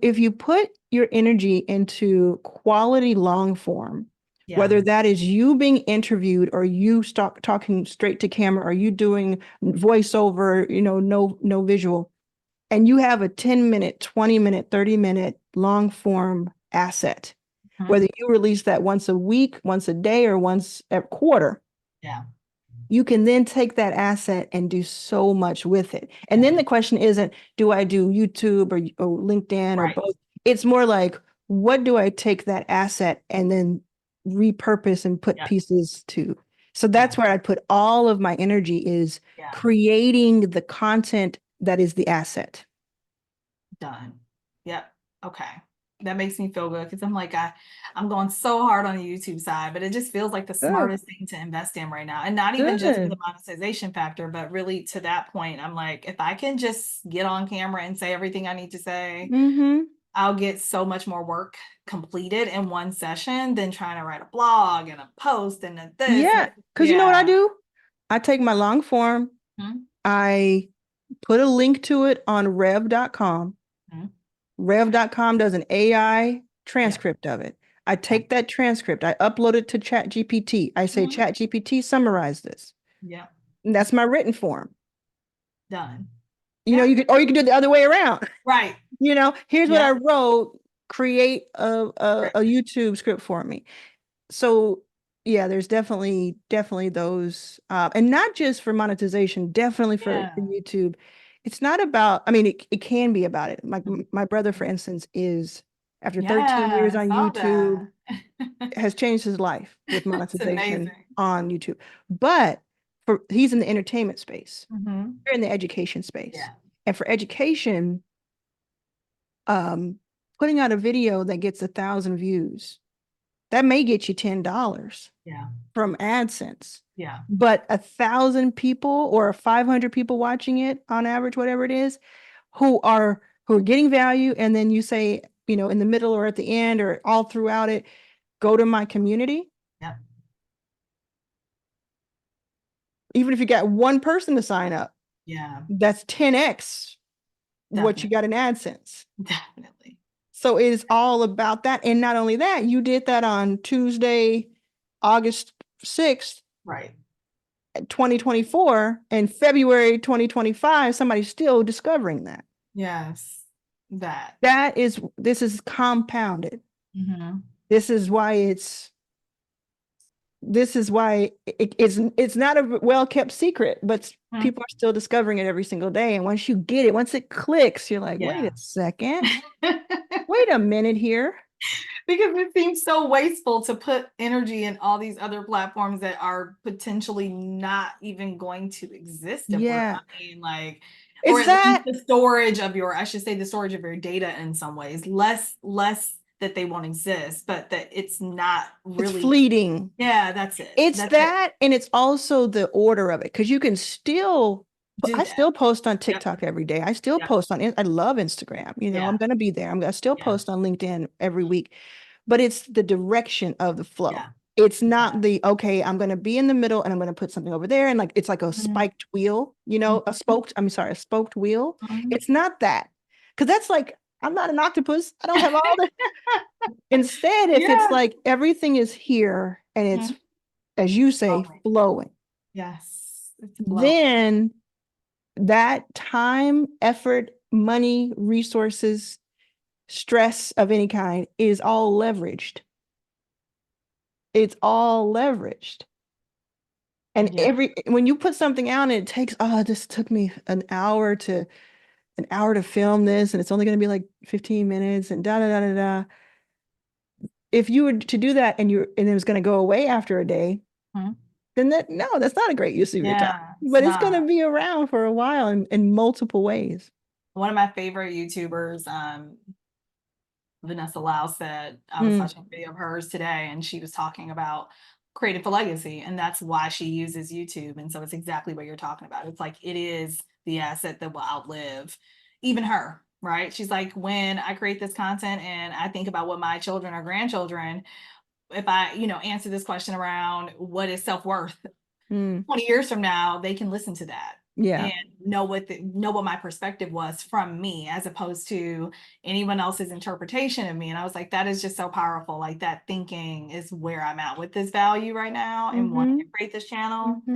If you put your energy into quality long form, Yeah. whether that is you being interviewed or you start talking straight to camera or you doing voiceover, no visual, and you have a 10-minute, 20-minute, 30-minute long form asset, Mhm. whether you release that once a week, once a day, or once a quarter, Yeah. you can then take that asset and do so much with it. And Yeah. then the question isn't, do I do YouTube or LinkedIn or Right. both? It's more like, what do I take that asset and then repurpose and put Yeah. pieces to? So Yeah. that's where I put all of my energy is Yeah. creating the content that is the asset. Done. Yep. Okay. That makes me feel good because I'm like, I'm going so hard on the YouTube side, but it just feels like the Good, smartest thing to invest in right now. And not even just for the good. monetization factor, but really to that point, I'm like, if I can just get on camera and say everything I need to say, Mm-hmm. I'll get so much more work completed in one session than trying to write a blog and a post and a this. Yeah, because you know what I Yeah. do? I take my long form, Mhm. I put a link to it on rev.com. Mhm. Rev.com does an AI Yeah. transcript of it. I Yeah. take that transcript, I upload it to ChatGPT. I say, Mhm. ChatGPT, summarize this. Yeah. And that's my written form. Done. You Yep. could, or you could do it the other way around. Right. Here's what I Yep. wrote, create Right. a YouTube script for me. So yeah, there's definitely those, and not just for monetization, definitely for Yeah. YouTube. It's not about, I mean, it can be about it. Like my brother, for instance, is after 13 Yeah, years I on saw YouTube, that. has changed his life with It's monetization amazing. on YouTube. But he's in the entertainment space, Hmm. we're in the education space. Yeah. And for education, um, putting out a video that gets 1,000 views, that may get you $10 Yeah. from AdSense. Yeah. But 1,000 people or 500 people watching it on average, whatever it is, who are getting value, and then you say, in the middle or at the end or all throughout it, go to my community. Yeah. Even if you got one person to sign up, Yeah. that's 10x what you Definitely. got in AdSense. Definitely. So it is all about that. And not only that, you did that on Tuesday, August 6th, Right. 2024, and February 2025, somebody's still discovering that. Yes. That. This is compounded. Hmm. This is why it's not a well-kept secret, but people are still discovering it every single day. And once you get it, once it clicks, you're like, wait Yeah. a second, wait a minute here. Because it seems so wasteful to put energy in all these other platforms that are potentially not even going to exist if we're, Yeah. I mean, like, or Is at least that the storage of your, I should say, the storage of your data in some ways, less that they won't exist, but that it's not it's really, fleeting? yeah, that's it. It's That's it. that, and it's also the order of it, because you can still, Do I that. still post on Yep. TikTok every day. I still Yep. post I love Instagram. I'm Yeah. going to be there. I'm going to still Yeah. post on LinkedIn every week, but it's the direction of the flow. Yeah. It's Yeah. not okay, I'm going to be in the middle and I'm going to put something over there. And like, it's like a Mhm. spiked wheel, a spoked wheel. Mhm. It's not that. Cause that's like, I'm not an octopus. I don't have all the, instead, if it's Yeah. like everything is here and it's, Mhm. as you say, Flowing. flowing, Yes. It's flowing. then that time, effort, money, resources, stress of any kind is all leveraged. It's all leveraged. And Yeah. when you put something out and it takes, this took me an hour to film this, and it's only going to be like 15 minutes and da da da da da. If you were to do that and it was going to go away after a day, Mhm. then that's not a great use of your time. Yeah, it's But it's going to not. be around for a while in multiple ways. One of my favorite YouTubers, Vanessa Lau, said, I was Mm, watching a video of hers today, and she was talking about creating for legacy, and that's why she uses YouTube. And so it's exactly what you're talking about. It's like it is the asset that will outlive even her, right? She's like, when I create this content and I think about what my children or grandchildren, if I, answer this question around what is self-worth, mm. 20 years from now, they can listen to that. Yeah. and know what my perspective was from me, as opposed to anyone else's interpretation of me. And I was like, that is just so powerful. Like, that thinking is where I'm at with this value right now and wanting to Mm-hmm. create this channel.